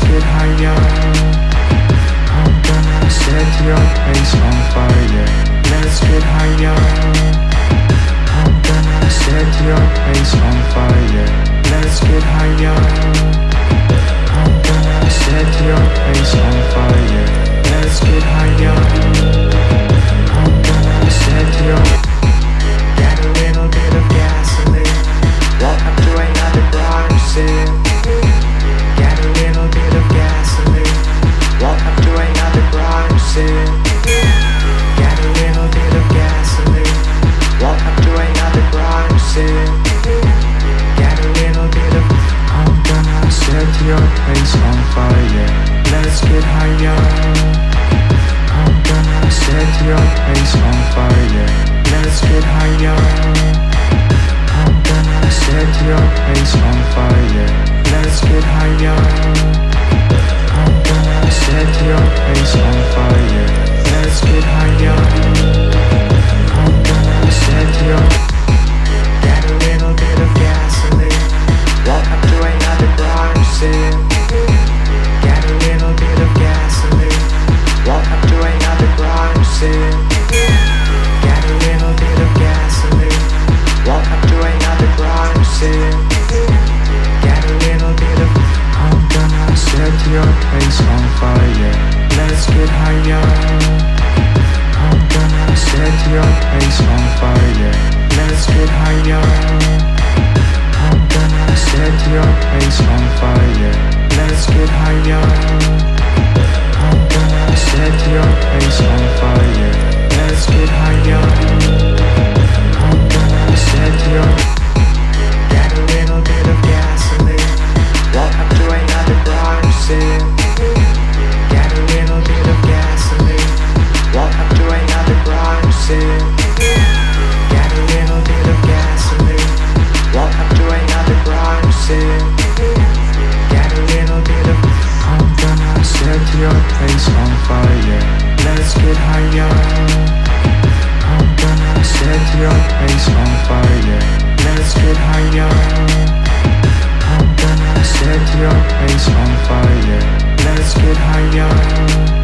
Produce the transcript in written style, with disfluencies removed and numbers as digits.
get higher. I'm gonna set your face on fire. Let's get higher. I'm gonna set your face on fire. Let's get higher. I'm gonna set your face on fire. Let's get higher. I'm gonna set your. Got a little bit of gasoline. Welcome to another crime scene. Got a little bit of gasoline. Welcome to another crime scene. Got a little bit of gasoline. Welcome to another crime scene. Got a little bit of. I'm gonna set your face on fire. Let's get higher. I'm gonna set your face on fire. Let's get higher. I'm gonna set your face on fire. Let's get higher. I'm gonna set your face on fire. Let's get higher. I'm gonna set your. Got a little bit of gasoline. Welcome to another crime scene. Got a little bit of gasoline. Welcome to another crime scene. Got a little bit of gasoline. Welcome to another crime scene. Got a little bit of. I'm gonna set your face on fire. Let's get higher. I'm gonna set your face on fire. Let's get higher. I'm gonna set your face on fire. Let's get higher. I'm gonna set your face on fire. Let's get higher. I'm gonna set your. Got a little bit of gasoline. Welcome to another crime scene. Got a little bit of gasoline. Welcome to another crime scene. Got a little bit of gasoline. Welcome to another crime scene. Got a little bit of. I'm gonna set your face on fire. Let's get higher. I'm gonna set your face on fire. Let's get higher. I'm gonna set your face on fire. Let's get higher.